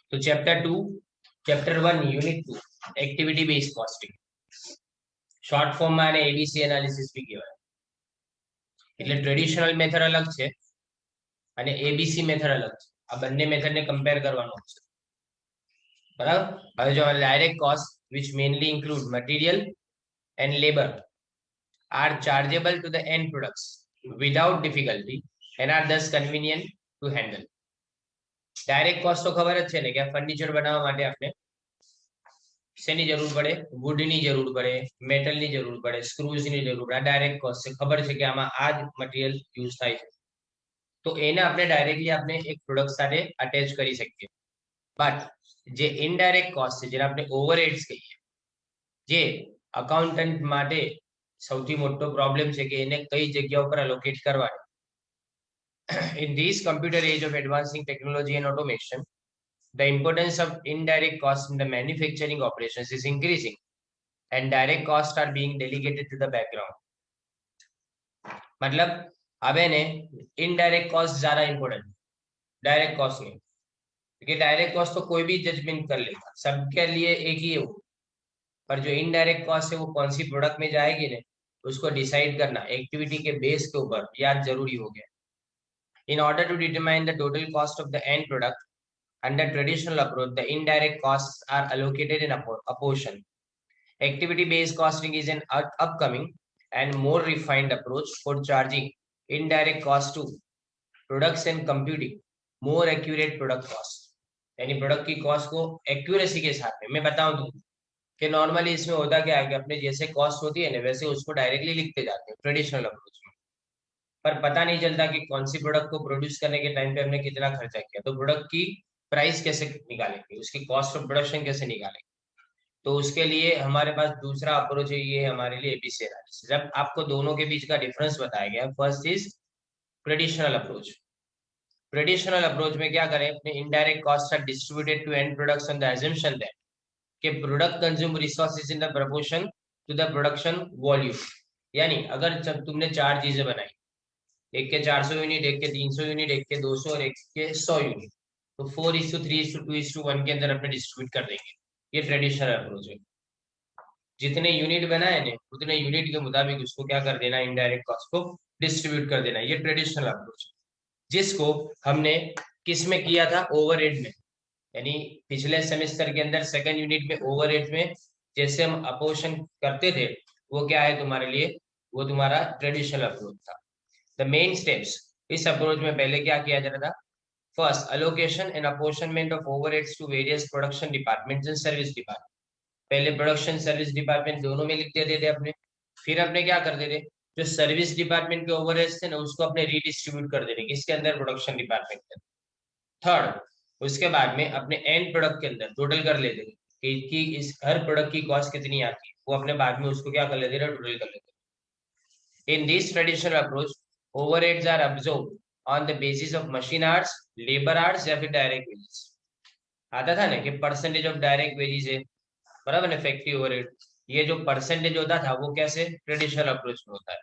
तो chapter 1 unit 2 activity based costing, short ફોર્મમાં આને એબીસી એનાલિસિસ બી કહેવાય. એટલે ટ્રેડિશનલ મેથડ અલગ છે અને એબીસી મેથડ અલગ છે. આ બંને મેથડને કમ્પેર કરવાનો છે, બરાબર. હવે જો direct cost which mainly include material and labor are chargeable to the end products without difficulty and are thus convenient to handle. Direct cost તો ખબર જ છે ને કે આ ફર્નિચર બનાવવા માટે આપણે શેની જરૂર પડે? વુડની જરૂર પડે, મેટલની જરૂર પડે, સ્ક્રૂઝની જરૂર પડે. આ ડાયરેક્ટ કોસ્ટ છે, ખબર છે કે આમાં આ જ મટીરિયલ યુઝ થાય છે. તો એને આપણે ડાયરેક્ટલી આપણે એક પ્રોડક્ટ સાથે અટેચ કરી શકીએ. બટ જે ઇનડાયરેક્ટ કોસ્ટ છે, જેને આપણે ઓવરહેડ્સ કહીએ, જે અકાઉન્ટન્ટ માટે સૌથી મોટો પ્રોબ્લેમ છે કે એને કઈ જગ્યા ઉપર અલોકેટ કરવાની. In this computer age of advancing technology and automation, the importance of indirect costs in the manufacturing operations is increasing and direct costs are being delegated to the background. मतलब अब है ने इनडायरेक्ट कॉस्ट ज्यादा important direct cost नहीं, क्योंकि direct cost तो कोई भी जजमेंट कर लेगा, सबके लिए एक ही हो. पर जो इनडायरेक्ट कॉस्ट है वो कौन सी प्रोडक्ट में जाएगी ने उसको डिसाइड करना एक्टिविटी के बेस के ऊपर याद जरूरी हो गया. In order to determine the total cost of the end product, under traditional approach, the indirect costs are allocated in a portion. Activity-based costing is an upcoming and more refined approach for charging indirect costs to products and computing more accurate product cost. यानी product की cost को accuracy के साथ में मैं बताऊं तो कि नॉर्मली इसमें होता क्या है कि अपने जैसे कॉस्ट होती है ना वैसे उसको डायरेक्टली लिखते जाते हैं ट्रेडिशनल अप्रोच में, पर पता नहीं चलता कि कौन सी प्रोडक्ट को प्रोड्यूस करने के टाइम पे हमने कितना खर्चा किया. तो प्रोडक्ट की प्राइस कैसे निकालेंगे, उसकी कॉस्ट ऑफ प्रोडक्शन कैसे निकालेंगे. तो उसके लिए हमारे पास दूसरा अप्रोच है, ये हमारे लिए एबीसी एनालिसिस. जब आपको दोनों के बीच का डिफरेंस बताया गया, first is traditional approach. Traditional approach में क्या करें, अपने indirect cost are distributed to end products on the assumption that कि product consume resources in the proportion to the production volume. यानी अगर जब तुमने 4 चीजें बनाई, एक के 400 यूनिट, एक के 300 यूनिट, एक के 200 और एक के 100 यूनिट, तो 4:3:2:1 के अंदर अपने डिस्ट्रीब्यूट कर देंगे. ये ट्रेडिशनल अप्रोच है. जितने यूनिट बनाए ने उतने यूनिट के मुताबिक उसको क्या कर देना, इनडायरेक्ट कॉस्ट को डिस्ट्रीब्यूट कर देना. ये ट्रेडिशनल अप्रोच जिसको हमने किस में किया था, ओवरहेड में. यानी पिछले सेमेस्टर के अंदर सेकंड यूनिट में ओवरहेड में जैसे हम अपोर्शन करते थे वो क्या है तुम्हारे लिए, वो तुम्हारा ट्रेडिशनल अप्रोच था. द मेन स्टेप्स इस अप्रोच में पहले क्या किया जाता था, first allocation and apportionment of overheads to various production departments and service department. पहले प्रोडक्शन सर्विस डिपार्टमेंट दोनों में लिख देते थे अपने. फिर अपने क्या करते थे, जो सर्विस डिपार्टमेंट के ओवरहेड्स थे ना उसको अपने रीडिस्ट्रीब्यूट कर देते किसके अंदर, प्रोडक्शन डिपार्टमेंट के अंदर. थर्ड, उसके बाद में अपने एंड प्रोडक्ट के अंदर टोटल कर लेते थे कि इस हर प्रोडक्ट की कॉस्ट कितनी आती है, वो अपने बाद में उसको क्या कर लेते थे, टोटल कर लेते. In this traditional approach, overheads are absorbed on the basis of machine hours, labor hours या फिर डायरेक्ट वेजेस. आता था ना कि परसेंटेज ऑफ डायरेक्ट वेजेस है, बराबर ना, फैक्ट्री ओवरहेड. ये जो परसेंटेज होता था वो कैसे ट्रेडिशनल अप्रोच में होता है.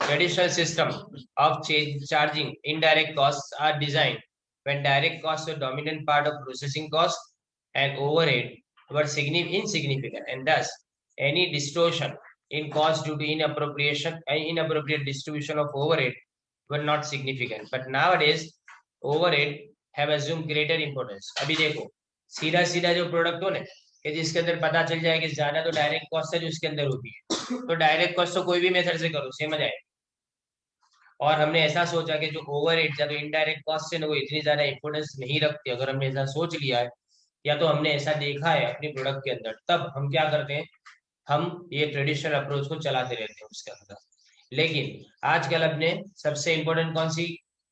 Traditional system of charging indirect costs are designed when direct costs were dominant part of processing costs and overhead were insignificant, and thus any distortion in cost due to inappropriate distribution of overhead were not significant. But nowadays overhead have assumed greater importance. अभी देखो सीधा सीधा जो product हो ना कि जिसके अंदर पता चल जाए कि ज्यादा तो डायरेक्ट कॉस्ट है जो उसके अंदर होती है, तो डायरेक्ट कॉस्ट तो कोई भी मेथड से करो सेम आ जाए. और हमने ऐसा सोचा कि जो ओवरहेड या तो इनडायरेक्ट कॉस्ट है ना वो इतनी ज्यादा इंपॉर्टेंस नहीं रखती. अगर हमने ऐसा सोच लिया है या तो हमने ऐसा देखा है अपनी प्रोडक्ट के अंदर, तब हम क्या करते हैं, हम ये ट्रेडिशनल अप्रोच को चलाते रहते हैं उसके अंदर. लेकिन आजकल अपने सबसे इंपॉर्टेंट कौन सी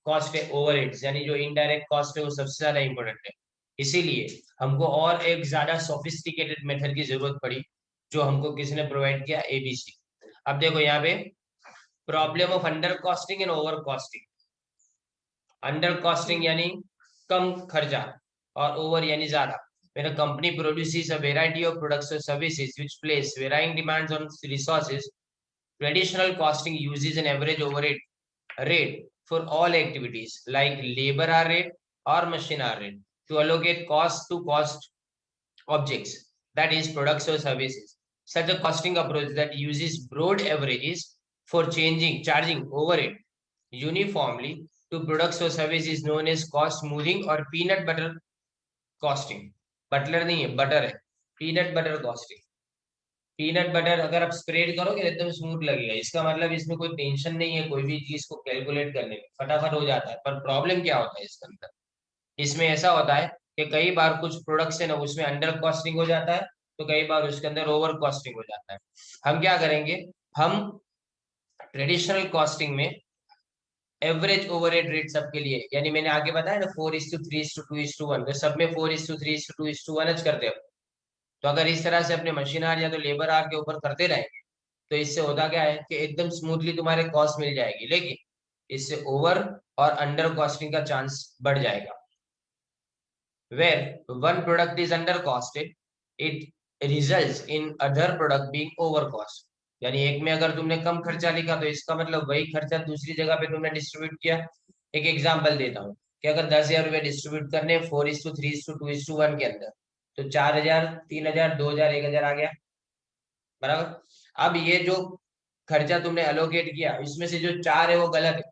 कॉस्ट है, ओवरहेड्स, यानी जो इनडायरेक्ट कॉस्ट है वो सबसे ज्यादा इंपॉर्टेंट है. इसीलिए हमको और एक ज्यादा सोफिस्टिकेटेड मेथड की जरूरत पड़ी जो हमको किसने प्रोवाइड किया, एबीसी. अब देखो यहाँ पे problem of under costing and over costing. Under costing यानी कम खर्चा और ओवर यानी ज्यादा. When a company produces a variety of products or services which place varying demands on resources, traditional costing uses an average overhead rate for all activities like labor hour rate or machine hour rate to allocate cost to cost objects, that is products or services. Such a costing approach that uses broad averages for charging overhead uniformly to products or services is known as cost smoothing or peanut butter costing. Butler नहीं है, butter है, peanut butter costing. Peanut butter अगर आप spread करोगे एकदम smooth लगेगा, इसका मतलब इसमें कोई टेंशन नहीं है कोई भी चीज को कैलकुलेट करने में, फटाफट हो जाता है. पर प्रॉब्लम क्या होता है इसके अंदर, इसमें ऐसा होता है कि कई बार कुछ प्रोडक्ट्स है ना उसमें अंडर कॉस्टिंग हो जाता है, तो कई बार उसके अंदर ओवर कॉस्टिंग हो जाता है. हम क्या करेंगे, हम ट्रेडिशनल कॉस्टिंग में एवरेज ओवरहेड रेट सबके लिए, यानी मैंने आगे बताया ना 4:3:2:1, तो सब में 4:3:2:1 करते हैं. तो अगर इस तरह से अपने मशीन आर या तो लेबर आर के ऊपर करते रहेंगे तो इससे होता क्या है कि एकदम स्मूथली तुम्हारे कॉस्ट मिल जाएगी, लेकिन इससे ओवर और अंडर कॉस्टिंग का चांस बढ़ जाएगा. Where one product is under costed, it results in other product being over cost. यानी एक में अगर तुमने कम खर्चा लिखा तो इसका मतलब वही खर्चा दूसरी जगह पे तुमने डिस्ट्रीब्यूट किया. एक एग्जांपल देता हूँ कि अगर 10,000 रुपए डिस्ट्रीब्यूट करने 4:3:2:1 के अंदर, तो 4,000, 3,000, 2,000, 1,000 आ गया, बराबर. अब ये जो खर्चा तुमने एलोकेट किया इसमें से जो 4 है वो गलत है,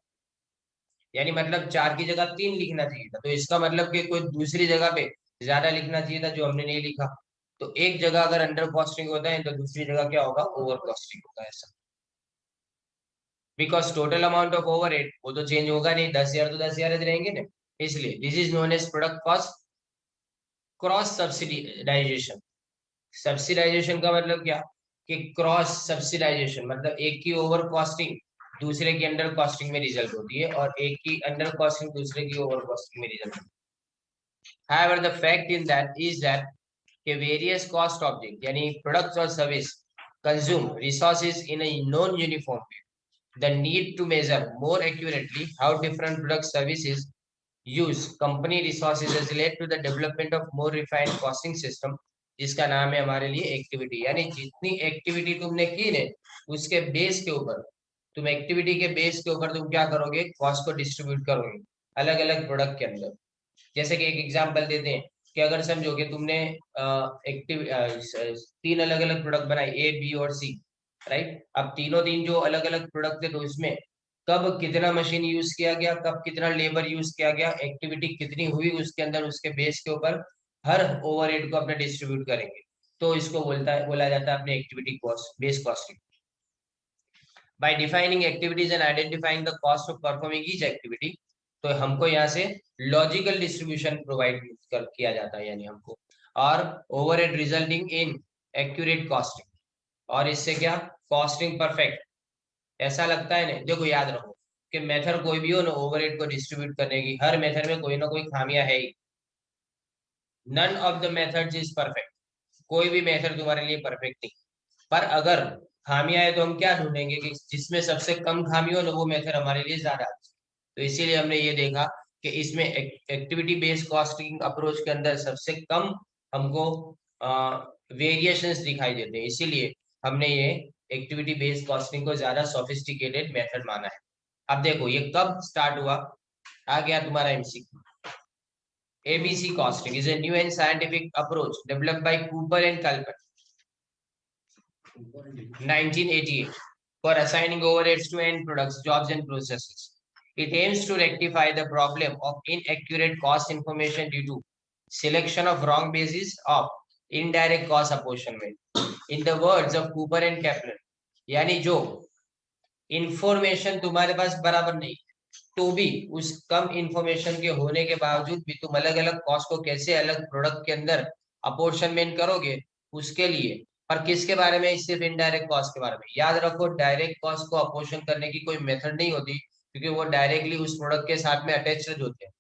यानी मतलब 4 की जगह 3 लिखना चाहिए था, तो इसका मतलब कि कोई दूसरी जगह पे ज्यादा लिखना चाहिए था जो हमने नहीं लिखा. तो एक जगह अगर अंडर कॉस्टिंग होता है तो दूसरी जगह क्या होगा, ओवर कॉस्टिंग होगा. ऐसा because total amount of over head वो तो चेंज होगा नहीं, 10,000 तो 10,000 रहेंगे ना. इसलिए this is known as product cost cross subsidization. Subsidization का मतलब क्या, कि क्रॉस सब्सिडाइजेशन मतलब एक की ओवर कॉस्टिंग दूसरे की अंडर कॉस्टिंग में रिजल्ट होती है और एक की अंडर कॉस्टिंग दूसरे की ओवर कॉस्टिंग में रिजल्ट होती है. However, the fact in that is that के various cost object यानी products or service consume resources in a non-uniform way. The need to measure more accurately how different product services use company resources has led to the development of more refined costing system, जिसका नाम है हमारे लिए activity. यानी जितनी activity तुमने की ने उसके बेस के ऊपर, तुम एक्टिविटी के बेस के ऊपर तुम क्या करोगे, कॉस्ट को डिस्ट्रीब्यूट करोगे अलग अलग प्रोडक्ट के अंदर. जैसे कि एक एग्जांपल देते हैं कि अगर समझो कि तुमने एक्टिव 3 अलग अलग प्रोडक्ट बनाए ए बी और सी, राइट. अब तीनों तीन जो अलग अलग प्रोडक्ट थे तो इसमें कब कितना मशीन यूज किया गया, कब कितना लेबर यूज किया गया, एक्टिविटी कितनी हुई उसके अंदर, उसके बेस के ऊपर हर ओवरहेड को अपने डिस्ट्रीब्यूट करेंगे. तो इसको बोला जाता है अपने activity cost base costing. Bye defining activities and identifying the cost of performing each activity, तो हमको यहाँ से लॉजिकल डिस्ट्रीब्यूशन प्रोवाइड किया जाता है, यानी हमको, और overhead resulting in accurate costing, और इससे क्या, कॉस्टिंग परफेक्ट. ऐसा लगता है ना, देखो याद रखो कि मेथड कोई भी हो ना ओवरहेड को डिस्ट्रीब्यूट करने की, हर मेथड में कोई ना कोई खामियां है ही. None of the methods is perfect. कोई भी मेथड तुम्हारे लिए परफेक्ट नहीं. पर अगर खामियां है तो हम क्या ढूंढेंगे कि जिसमें सबसे कम खामी हो ना वो मेथड हमारे लिए ज्यादा अच्छी. तो इसीलिए हमने ये देखा कि इसमें एक्टिविटी बेस्ड कॉस्टिंग अप्रोच के अंदर सबसे कम हमको वेरिएशंस दिखाई देते हैं, इसीलिए हमने ये एक्टिविटी बेस्ड कॉस्टिंग को ज्यादा सोफिस्टिकेटेड मेथड माना है. अब देखो ये कब स्टार्ट हुआ, आ गया तुम्हारा MCQ. ABC costing is a new and scientific approach developed by Cooper and Kalpan 1988 for assigning overheads to end products, jobs, and processes. It aims to rectify the problem of inaccurate cost information due to selection of wrong basis of indirect cost apportionment. In the words of Cooper and Kaplan, यानी जो information तुम्हारे पास बराबर नहीं तो भी उस कम information के होने के बावजूद भी तुम अलग अलग कॉस्ट को कैसे अलग प्रोडक्ट के अंदर अपोर्शनमेंट करोगे, उसके लिए. और किसके बारे में, सिर्फ इनडायरेक्ट कॉस्ट के बारे में. याद रखो डायरेक्ट कॉस्ट को अपोर्शन करने की कोई मेथड नहीं होती, क्योंकि वो डायरेक्टली उस प्रोडक्ट के साथ में अटैच्ड होते हैं.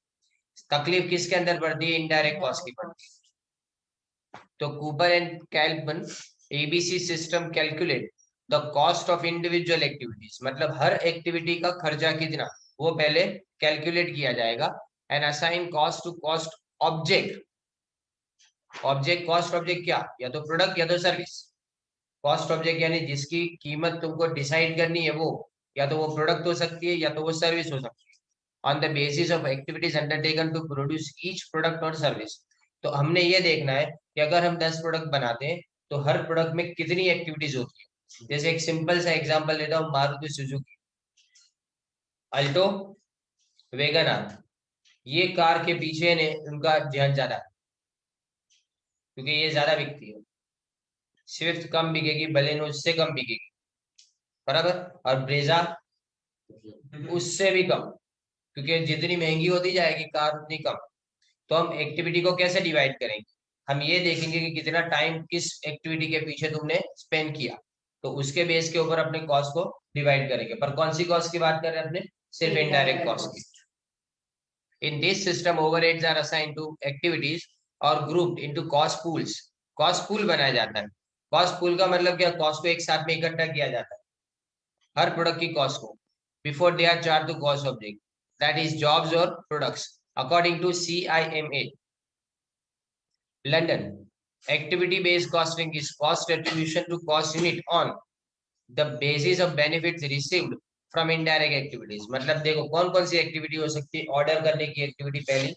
तकलीफ किसके अंदर पड़ती है, इनडायरेक्ट कॉस्ट की पड़ती है. तो Cooper and Kaplan ABC system calculate the cost of individual activities, मतलब हर एक्टिविटी का खर्चा कितना वो पहले कैलकुलेट किया जाएगा. And assign cost to cost object. Object cost object क्या, या तो प्रोडक्ट या तो सर्विस. कॉस्ट ऑब्जेक्ट यानी जिसकी कीमत तुमको डिसाइड करनी है वो या तो वो प्रोडक्ट हो सकती है या तो वो सर्विस हो सकती है, on the basis of activities undertaken to produce each product और सर्विस। तो हमने ये देखना है कि अगर हम 10 प्रोडक्ट बनाते हैं तो हर प्रोडक्ट में कितनी एक्टिविटीज होती है। जैसे एक सिंपल सा एग्जांपल लेता हूँ, Maruti Suzuki Alto Wagon R, ये कार के पीछे ने उनका ध्यान ज्यादा है क्योंकि ये ज्यादा बिकती है। स्विफ्ट कम बिकेगी, बलेनो उससे कम बिकेगी, बराबर, और ब्रेजा उससे भी कम, क्योंकि जितनी महंगी होती जाएगी कार उतनी कम। तो हम एक्टिविटी को कैसे डिवाइड करेंगे, हम ये देखेंगे कि कितना टाइम किस एक्टिविटी के पीछे तुमने स्पेंड किया, तो उसके बेस के ऊपर अपने कॉस्ट को डिवाइड करेंगे। पर कौन सी कॉस्ट की बात कर रहे हैं अपने, सिर्फ इनडायरेक्ट कॉस्ट की। In this system, overheads are assigned to activities और grouped into cost pools. Cost pool बनाया जाता है। Cost pool का मतलब क्या, कॉस्ट को एक साथ में इकट्ठा किया जाता है, हर प्रोडक्ट की कॉस्ट को, before they are charged to cost object, that is jobs or products, according to CIMA London. Activity based costing is cost attribution to cost unit on the basis of benefits received from indirect activities. मतलब देखो कौन कौन सी activity हो सकती है, order करने की activity पहली,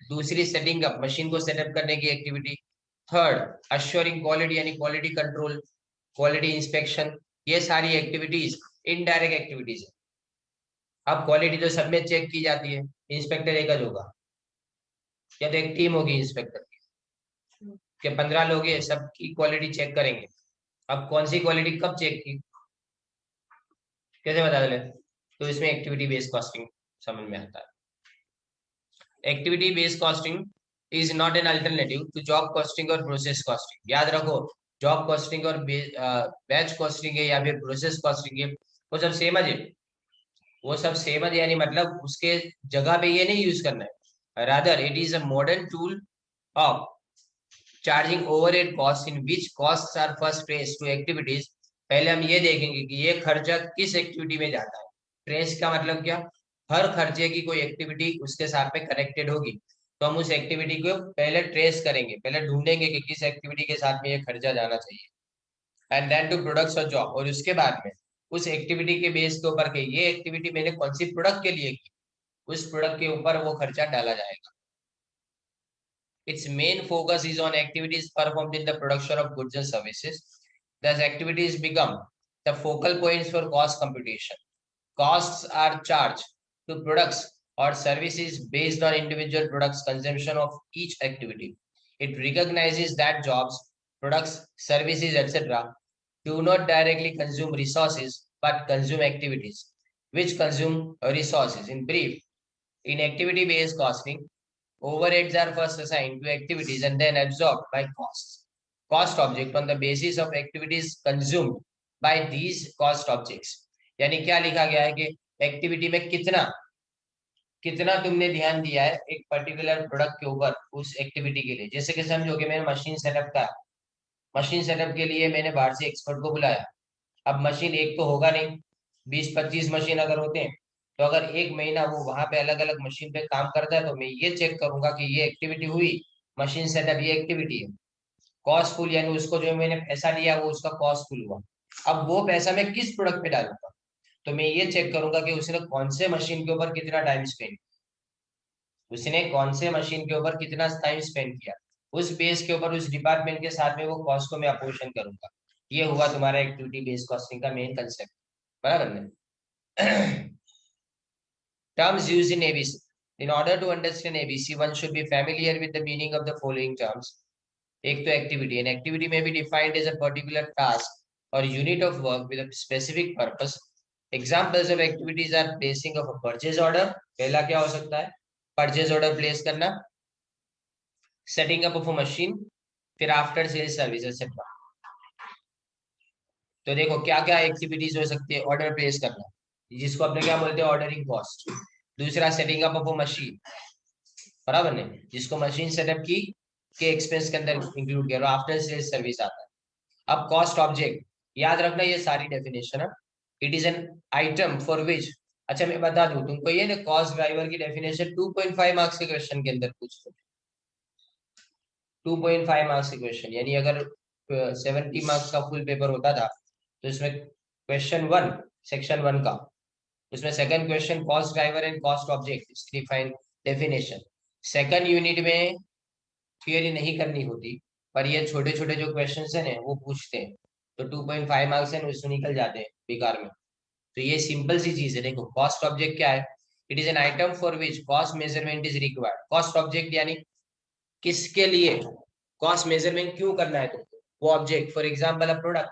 दूसरी सेटिंग अप, मशीन को सेटअप करने की एक्टिविटी, थर्ड अश्योरिंग क्वालिटी यानी क्वालिटी कंट्रोल, क्वालिटी इंस्पेक्शन, ये सारी एक्टिविटीज इनडायरेक्ट एक्टिविटीज है। अब क्वालिटी तो सब में चेक की जाती है, इंस्पेक्टर एक होगा या तो एक टीम होगी इंस्पेक्टर की, कि 15 लोग हैं सबकी क्वालिटी चेक करेंगे। अब कौन सी क्वालिटी कब चेक की कैसे बता चले, तो इसमें एक्टिविटी बेस्ड कॉस्टिंग समझ में आता है। Activity based costing is not an alternative to job costing और प्रोसेस कॉस्टिंग। याद रखो, जॉब कॉस्टिंग और बैच कॉस्टिंग है या फिर प्रोसेस कॉस्टिंग है, वो सब सेम है, वो सब सेम है, यानी मतलब उसके जगह पे ये नहीं यूज करना है, rather it is a modern tool of charging overhead cost in which costs are first traced to activities. पहले हम ये देखेंगे कि ये खर्चा किस एक्टिविटी में जाता है। ट्रेस का मतलब क्या, हर खर्चे की कोई एक्टिविटी उसके साथ में कनेक्टेड होगी, तो हम उस एक्टिविटी को पहले ट्रेस करेंगे, पहले ढूंढेंगे कि किस एक्टिविटी के साथ में ये खर्चा जाना चाहिए, एंड देन टू प्रोडक्ट्स और जॉब, और उसके बाद में उस एक्टिविटी के बेस के ऊपर के ये एक्टिविटी मैंने कौन सी प्रोडक्ट के लिए की, उस प्रोडक्ट के ऊपर वो खर्चा डाला जाएगा। Its main focus is on activities performed in the production of goods and services. Thus, activities become the focal points for cost computation. Costs are charged to products or services based on individual products' consumption of each activity. It recognizes that jobs, products, services, etc. do not directly consume resources but consume activities which consume resources. In brief, in activity-based costing, overheads are first assigned to activities and then absorbed by costs. Cost object on the basis of activities consumed by these cost objects. यानी क्या लिखा गया है कि activity में कितना कितना तुमने ध्यान दिया है एक पर्टिकुलर प्रोडक्ट के ऊपर उस एक्टिविटी के लिए। जैसे कि समझो कि मैंने मशीन सेटअप का, मशीन सेटअप के लिए मैंने बाहर से एक्सपर्ट को बुलाया। अब मशीन एक तो होगा नहीं, 20-25 मशीन अगर होते हैं, तो अगर एक महीना वो वहां पे अलग अलग मशीन पे काम करता है तो मैं ये चेक करूंगा कि ये एक्टिविटी हुई, मशीन सेटअप ये एक्टिविटी है, कॉस्टफुल यानी उसको जो मैंने पैसा लिया वो उसका कॉस्टफुल हुआ। अब वो पैसा मैं किस प्रोडक्ट पे डालूंगा, तो मैं ये चेक करूंगा कि उसने कौन से मशीन के ऊपर कितना टाइम स्पेंड, उसने कौन से मशीन के ऊपर कितना टाइम स्पेंड किया, उस बेस के ऊपर उस डिपार्टमेंट के साथ में वो कॉस्ट को मैं अपोर्शन करूंगा। ये हुआ तुम्हारा एक्टिविटी बेस्ड कॉस्टिंग का मेन कंसेप्ट, बराबर ने। Terms used in ABC. In order to understand ABC, one should be familiar with the meaning of the following terms. एक तो activity. An activity may be defined as a particular task or unit of work with a specific purpose. Examples of activities are placing of a purchase order. पहला क्या हो सकता है, purchase order place करना, setting up of a machine, फिर after sales service etc. तो देखो क्या क्या एक्टिविटीज हो सकती है, ऑर्डर प्लेस करना जिसको अपने क्या बोलते हैं ऑर्डरिंग कॉस्ट, दूसरा सेटिंग अप ऑफ मशीन, बराबर ने, जिसको मशीन सेटअप की के एक्सपेंस के अंदर इंक्लूड किया, आफ्टर सेल्स सर्विस आता है। अब कॉस्ट ऑब्जेक्ट, याद रखना ये सारी डेफिनेशन है, it is an item for which, अच्छा मैं बता दूं तुमको ये ना, कॉस्ट ड्राइवर की डेफिनेशन 2.5 मार्क्स के क्वेश्चन के अंदर पूछते, 2.5 मार्क्स के क्वेश्चन, यानी अगर 70 मार्क्स का फुल पेपर होता था तो इसमें क्वेश्चन 1 सेक्शन 1 का उसमें second question cost driver and cost object इसकी डिफाइन डेफिनेशन। सेकंड यूनिट में थियरी नहीं करनी होती, पर ये छोटे छोटे जो क्वेश्चन है ना वो पूछते हैं, तो 2.5 मार्क्स है उसमें निकल जाते हैं बेकार में। तो ये सिंपल सी चीज है। देखो कॉस्ट ऑब्जेक्ट क्या है, it is an item for which cost measurement is required. Cost object यानी किसके लिए कॉस्ट मेजरमेंट क्यों करना है तुमको, वो object for example a product.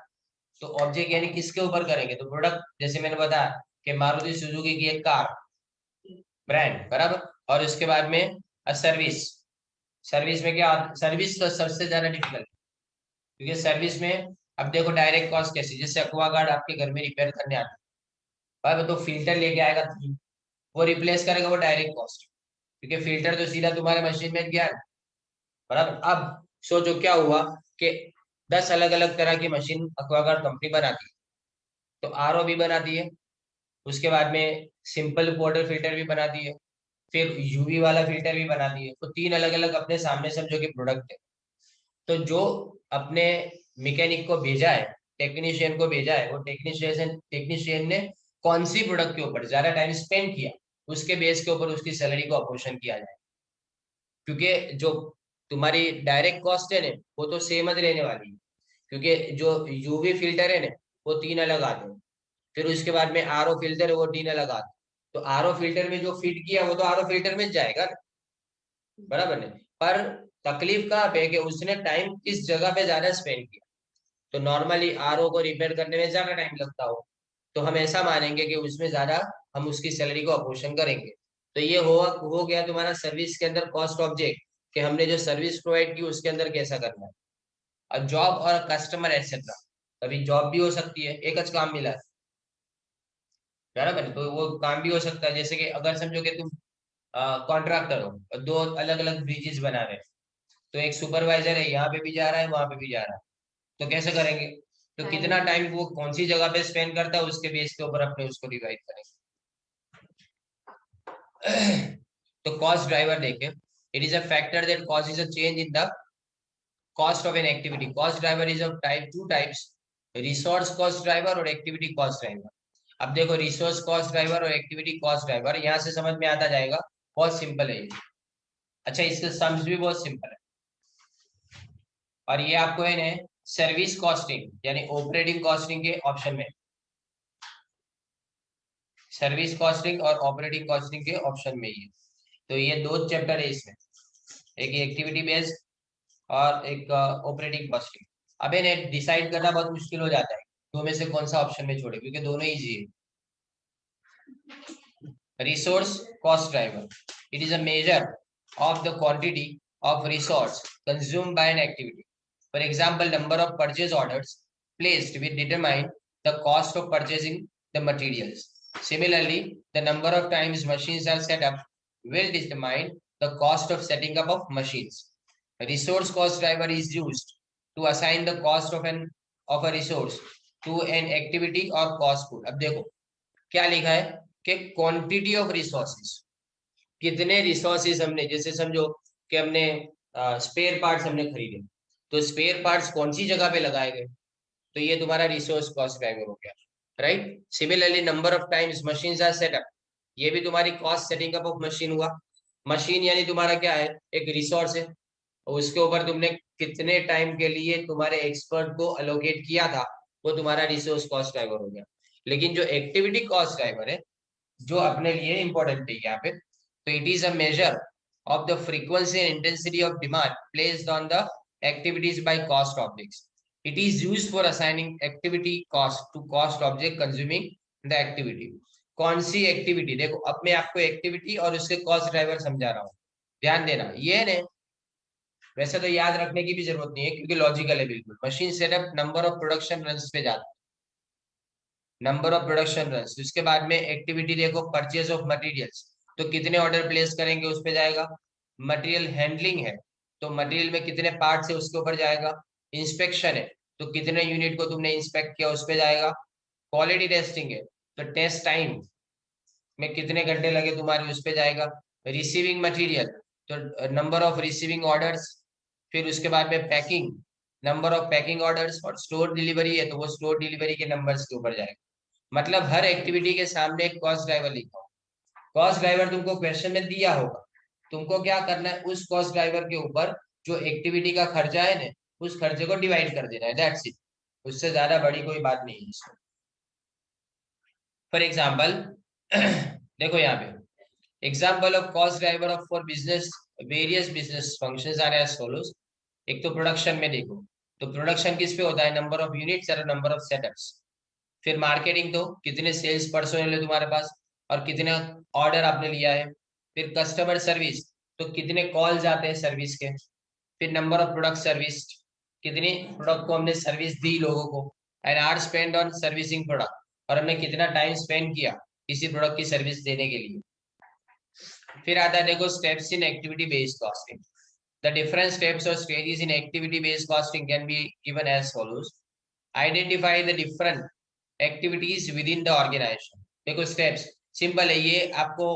तो ऑब्जेक्ट यानी किसके ऊपर करेंगे, तो प्रोडक्ट, जैसे मैंने बताया कि मारुति सुजुकी की एक कार ब्रांड बराबर, और उसके बाद में सर्विस। सर्विस में क्या, सर्विस तो सबसे ज्यादा डिफिकल्ट, क्योंकि सर्विस में अब देखो डायरेक्ट कॉस्ट कैसी, जैसे एक्वागार्ड आपके घर में रिपेयर करने आता है भाई, तो फिल्टर लेके आएगा, वो रिप्लेस करेगा, वो डायरेक्ट कॉस्ट, क्योंकि फिल्टर तो सीधा तुम्हारे मशीन में गया है बराबर। अब सोचो क्या हुआ कि 10 अलग अलग तरह की मशीन एक्वागार्ड कंपनी बनाती है, तो आरओ भी बनाती है, उसके बाद में सिंपल वाटर फिल्टर भी बनाती है, फिर यूवी वाला फिल्टर भी बनाती है, तो 3 अलग अलग अपने सामने समझो कि प्रोडक्ट है। तो जो अपने मैकेनिक को भेजा है, टेक्नीशियन को भेजा है, वो टेक्नीशियन ने कौन सी प्रोडक्ट के ऊपर ज्यादा टाइम स्पेंड किया, उसके बेस के ऊपर उसकी सैलरी को अपोर्शन किया जाए। क्योंकि जो तुम्हारी डायरेक्ट कॉस्ट है ना वो तो सेम ही रहने वाली है, क्योंकि जो यूवी फिल्टर है ना वो 3 अलग आते हैं, फिर उसके बाद में आरओ फिल्टर है वो 3 अलग आते हैं। तो आरओ फिल्टर में जो फिट किया वो तो आरओ फिल्टर में जाएगा ना, बराबर नहीं। पर तकलीफ कहाँ पे है कि उसने टाइम किस जगह पे ज्यादा स्पेंड किया। तो नॉर्मली आरओ को रिपेयर करने में ज्यादा टाइम लगता हो, तो हम ऐसा मानेंगे कि उसमें ज्यादा हम उसकी सैलरी को अपोर्शन करेंगे। तो ये हो गया तुम्हारा सर्विस के अंदर कॉस्ट ऑब्जेक्ट, कि हमने जो सर्विस प्रोवाइड की उसके अंदर कैसा करना है। और जॉब और कस्टमर एटसेट्रा, कभी जॉब भी हो सकती है, एक काम मिला है बराबर, तो वो काम भी हो सकता है, जैसे कि अगर समझो कि तुम कॉन्ट्रैक्टर हो और 2 अलग अलग ब्रिजेस बना रहे हैं, तो एक सुपरवाइजर है यहाँ पे भी जा रहा है वहां पे भी जा रहा है, तो कैसे करेंगे, तो कितना टाइम वो कौन सी जगह पे स्पेंड करता है उसके बेस के ऊपर अपने उसको डिवाइड करेंगे। तो कॉस्ट ड्राइवर देखें, it is a factor that causes a change in the cost of an activity. Cost driver is of type two types, resource cost driver और activity cost driver. अब देखो रिसोर्स कॉस्ट ड्राइवर और activity cost driver यहाँ से समझ में आता जाएगा, बहुत सिंपल है ये। अच्छा इसके सम्स भी बहुत सिंपल है, और ये आपको है ना सर्विस कॉस्टिंग यानी ऑपरेटिंग कॉस्टिंग के ऑप्शन में, सर्विस कॉस्टिंग और ऑपरेटिंग कॉस्टिंग के ऑप्शन में ये, तो ये 2 चैप्टर है इसमें, एक एक्टिविटी बेस्ड और एक ऑपरेटिंग कॉस्टिंग। अब इन्हें डिसाइड करना बहुत मुश्किल हो जाता है, दो में से कौन सा ऑप्शन में छोड़े, क्योंकि दोनों इजी है। Resource cost driver, it is a measure of the quantity of resource consumed by an activity. For example, number of purchase orders placed will determine the cost of purchasing the materials. Similarly, the number of times machines are set up will determine the cost of setting up of machines. A resource cost driver is used to assign the cost of a resource to an activity or cost pool. अब देखो क्या लिखा है कि quantity of resources, कितने resources हमने, जैसे समझो कि हमने स्पेयर पार्ट्स हमने खरीदे, तो स्पेयर पार्ट्स कौन सी जगह पे लगाए गए, तो ये तुम्हारा रिसोर्स कॉस्ट ड्राइवर हो गया, right. Similarly number of times machines are set up, ये भी तुम्हारी cost setting up of machine हुआ। मशीन यानी तुम्हारा क्या है, एक रिसोर्स है, और उसके ऊपर तुमने कितने टाइम के लिए तुम्हारे एक्सपर्ट को अलोकेट किया था, वो तुम्हारा रिसोर्स कॉस्ट ड्राइवर हो गया। लेकिन जो एक्टिविटी कॉस्ट ड्राइवर है, जो अपने लिए इंपॉर्टेंट है यहाँ पे, तो it is a measure of the frequency and intensity of demand placed on the activities by cost objects. It is used for assigning activity cost to cost object consuming the activity. कौन सी activity, देखो अब मैं आपको activity और उसके cost driver समझा रहा हूँ, ध्यान देना। ये ने वैसे तो याद रखने की भी जरूरत नहीं है क्योंकि लॉजिकल है बिल्कुल। Machine setup number of production runs पे जाता है, नंबर ऑफ प्रोडक्शन रन्स। उसके बाद में एक्टिविटी देखो परचेज ऑफ मटेरियल्स, तो कितने ऑर्डर प्लेस करेंगे उस पे जाएगा। मटेरियल हैंडलिंग है तो मटेरियल में कितने पार्ट्स है उसके ऊपर जाएगा। इंस्पेक्शन है तो कितने यूनिट को तुमने इंस्पेक्ट किया उस पे जाएगा। क्वालिटी टेस्टिंग है तो टेस्ट टाइम में कितने घंटे लगे तुम्हारे उस पे जाएगा। रिसीविंग मटेरियल तो नंबर ऑफ रिसीविंग ऑर्डर्स, फिर उसके बाद में packing, number of packing orders, और स्टोर डिलीवरी है तो वो स्टोर डिलीवरी के नंबर्स के ऊपर जाएगा। मतलब हर एक्टिविटी के सामने एक कॉस्ट ड्राइवर लिखा हो। कॉस्ट ड्राइवर तुमको क्वेश्चन में दिया होगा, तुमको क्या करना है, उस कॉस्ट ड्राइवर के ऊपर जो एक्टिविटी का खर्चा है ना, उस खर्चे को डिवाइड कर देना है, दैट्स इट। उससे ज्यादा बड़ी कोई बात नहीं है इसमें। फॉर एग्जाम्पल देखो यहाँ पे example of cost driver of for business, various business functions are as follows. एक तो प्रोडक्शन में देखो, तो प्रोडक्शन किस पे होता है, नंबर ऑफ यूनिट्स और नंबर ऑफ सेटअप्स। फिर मार्केटिंग, तो कितने सेल्स पर्सनल है तुम्हारे पास और कितने ऑर्डर आपने लिया है। फिर कस्टमर सर्विस, तो कितने कॉल्स आते हैं सर्विस के। फिर नंबर ऑफ प्रोडक्ट सर्विस, कितने प्रोडक्ट को हमने सर्विस दी लोगों को। And are spend on servicing product, और हमने कितना टाइम स्पेंड किया किसी प्रोडक्ट की सर्विस देने के लिए। फिर आता है देखो steps in activity based costing. The different steps और stages in activity based costing can be given as follows. Identify the different activities within the organisation. देखो स्टेप्स सिंपल है, ये आपको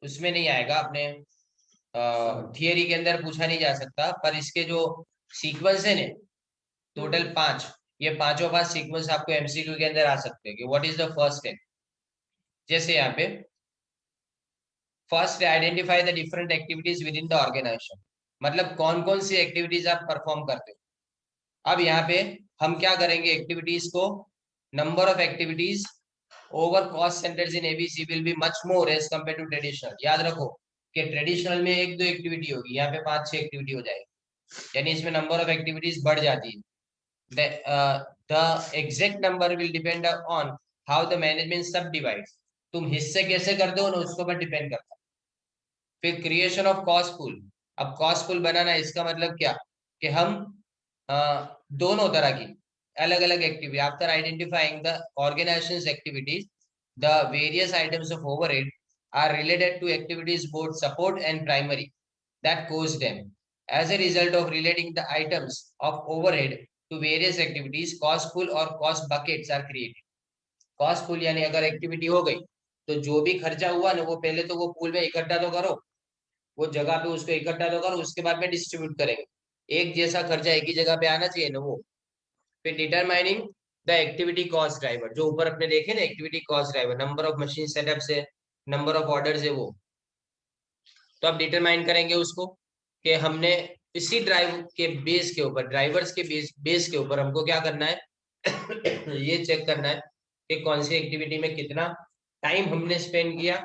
उसमें नहीं आएगा, अपने थियरी के अंदर पूछा नहीं जा सकता, पर इसके जो सीक्वेंस है ना, टोटल 5, ये पांचों 5 सीक्वेंस आपको एमसीक्यू के अंदर आ सकते हैं कि what is the first step. जैसे यहाँ पे first identify the different activities within the organisation, मतलब कौन कौन सी एक्टिविटीज आप परफॉर्म करते हो। अब यहाँ पे हम क्या करेंगे, एक्टिविटीज को, number of activities over cost centres in ABC will be much more as compare to traditional. याद रखो कि ट्रेडिशनल में 1-2 एक्टिविटी होगी, यहाँ पे 5-6 एक्टिविटी हो जाएगी, यानी इसमें नंबर ऑफ एक्टिविटीज बढ़ जाती है। The exact number will depend on how the management subdivides। तुम हिस्से कैसे करते हो ना, उसके ऊपर डिपेंड करता है। फिर क्रिएशन ऑफ कॉस्ट पूल। अब कॉस्ट पूल बनाना, इसका मतलब क्या कि हम दोनों तरह की अलग अलग activity, after identifying the organisations activities, the various items of overhead are related to activities both support and primary that cause them. As a result of relating the items of overhead to various activities, cost pool और cost buckets are created। cost pool यानी अगर activity हो गई तो जो भी खर्चा हुआ ना, वो पहले तो वो पूल में इकट्ठा तो करो, वो जगह पे उसको इकट्ठा तो करो, उसके बाद में डिस्ट्रीब्यूट करेंगे। एक जैसा खर्चा एक ही जगह पे आना चाहिए ना वो। फिर determining the activity cost driver, जो ऊपर अपने देखे ना activity cost driver, number of machine setup से, नंबर ऑफ ऑर्डर है वो। तो अब डिटरमाइन करेंगे उसको कि हमने इसी ड्राइव के बेस के ऊपर, ड्राइवर्स के बेस के ऊपर हमको क्या करना है ये चेक करना है कि कौन सी एक्टिविटी में कितना टाइम हमने स्पेंड किया,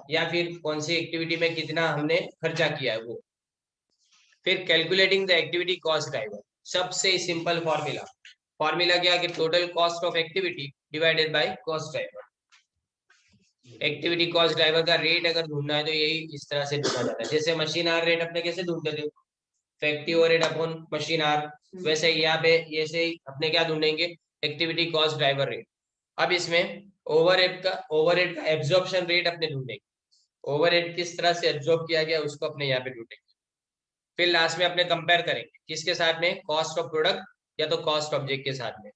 या फिर कौन सी एक्टिविटी में कितना हमने खर्चा किया है वो। फिर calculating the activity cost driver, सबसे सिंपल फॉर्मूला, फॉर्मूला क्या कि total cost of activity divided by cost driver. Activity cost driver का रेट अगर ढूंढना है तो यही इस तरह से ढूंढा जाता है। जैसे मशीन आर रेट अपने कैसे ढूंढते थे, factory overhead upon machine hour, वैसे यहाँ पे ऐसे ही अपने क्या ढूंढेंगे, एक्टिविटी कॉस्ट ड्राइवर रेट। अब इसमें ओवरहेड का एब्जॉर्प्शन रेट अपने ढूंढेंगे, ओवरहेड किस तरह से एब्जॉर्ब किया गया उसको अपने यहाँ पे ढूंढेंगे। फिर लास्ट में अपने कंपेयर करेंगे किसके साथ में, कॉस्ट ऑफ प्रोडक्ट या तो कॉस्ट ऑब्जेक्ट के साथ में।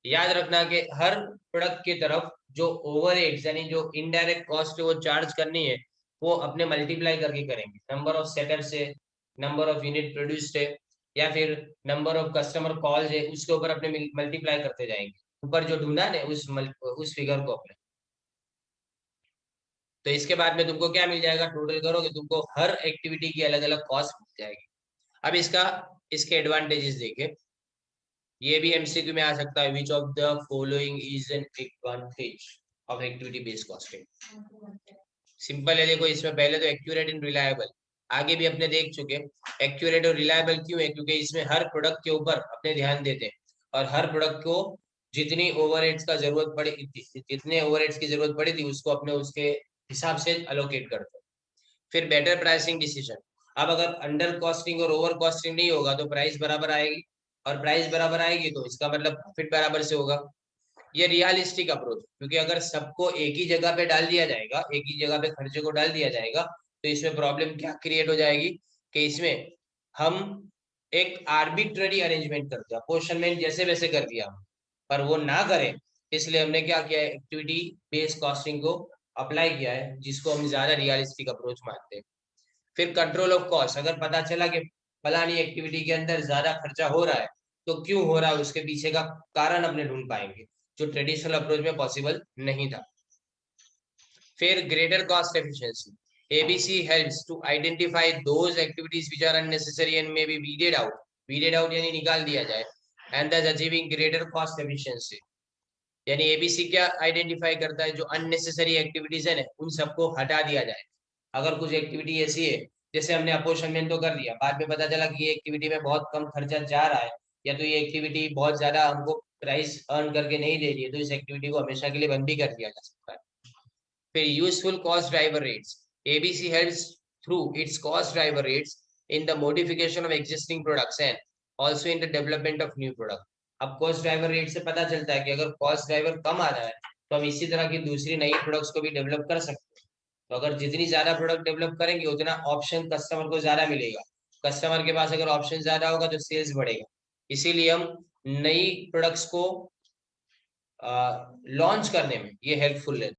याद रखना कि हर प्रोडक्ट की तरफ जो ओवरहेड्स यानी जो इनडायरेक्ट कॉस्ट है वो चार्ज करनी है, वो अपने मल्टीप्लाई करके करेंगे, नंबर ऑफ सेटअप से, नंबर ऑफ यूनिट प्रोड्यूस्ड है, या फिर नंबर ऑफ कस्टमर कॉल्स है, उसके ऊपर अपने मल्टीप्लाई करते जाएंगे, ऊपर जो ढूंढा ना उस फिगर को अपने। तो इसके बाद में तुमको क्या मिल जाएगा, टोटल करोगे तुमको हर एक्टिविटी की अलग अलग कॉस्ट मिल जाएगी। अब इसके एडवांटेजेस देखे, ये भी एमसीक्यू में आ सकता है, which of the following is an advantage of activity based costing. Simple है, देखो इसमें पहले तो एक्यूरेट एंड रिलायबल, आगे भी अपने देख चुके। एक्यूरेट और रिलायबल क्यों है, क्योंकि इसमें हर प्रोडक्ट के ऊपर अपने ध्यान देते हैं, और हर प्रोडक्ट को जितनी ओवरहेड्स का जरूरत पड़ी, जितने ओवरहेड्स की जरूरत पड़ी थी उसको अपने उसके हिसाब से अलोकेट करते हैं। फिर बेटर प्राइसिंग डिसीजन, अब अगर अंडर कॉस्टिंग और ओवर कॉस्टिंग नहीं होगा तो प्राइस बराबर आएगी, और प्राइस बराबर आएगी तो इसका मतलब प्रॉफिट बराबर से होगा। ये रियलिस्टिक अप्रोच, क्योंकि अगर सबको एक ही जगह पे डाल दिया जाएगा, एक ही जगह पे खर्चे को डाल दिया जाएगा, तो इसमें प्रॉब्लम क्या क्रिएट हो जाएगी कि इसमें हम एक आर्बिट्ररी अरेंजमेंट करते हैं, अपोर्शनमेंट जैसे वैसे कर दिया, पर वो ना करें, इसलिए हमने क्या किया है, एक्टिविटी बेस्ड कॉस्टिंग को अप्लाई किया है, जिसको हम ज्यादा रियलिस्टिक अप्रोच मानते हैं। फिर कंट्रोल ऑफ कॉस्ट, अगर पता चला कि फलानी एक्टिविटी के अंदर ज्यादा खर्चा हो रहा है, तो क्यों हो रहा है उसके पीछे का कारण अपने ढूंढ पाएंगे। जो ट्रेडिशनल अप्रोच में पॉसिबल नहीं था। फिर greater cost efficiency, ABC helps to identify those activities which are unnecessary and may be weeded out यानी निकाल दिया जाए, and thus achieving greater cost efficiency. यानी एबीसी क्या आइडेंटिफाई करता है, जो अननेसेसरी एक्टिविटीज है ना उन सबको हटा दिया जाए। अगर कुछ एक्टिविटी ऐसी है, जैसे हमने अपोषणन तो कर दिया, बाद में पता चला कि ये एक्टिविटी में बहुत कम खर्चा जा रहा है, या तो ये एक्टिविटी बहुत ज्यादा हमको प्राइस अर्न करके नहीं दे रही है, तो इस एक्टिविटी को हमेशा के लिए बंद भी कर दिया जा सकता है। फिर useful cost driver rates, ABC helps through it's cost driver rates in the modification of existing products and also in the development of new product. अब कॉस्ट ड्राइवर रेट से पता चलता है कि अगर कॉस्ट ड्राइवर कम आ रहा है तो हम इसी तरह की दूसरी नई प्रोडक्ट्स को भी डेवलप कर सकते हैं। तो अगर जितनी ज्यादा प्रोडक्ट डेवलप करेंगे उतना ऑप्शन कस्टमर को ज्यादा मिलेगा, कस्टमर के पास अगर ऑप्शन ज्यादा होगा तो सेल्स बढ़ेगा। इसीलिए हम नई प्रोडक्ट्स को लॉन्च करने में ये हेल्पफुल है।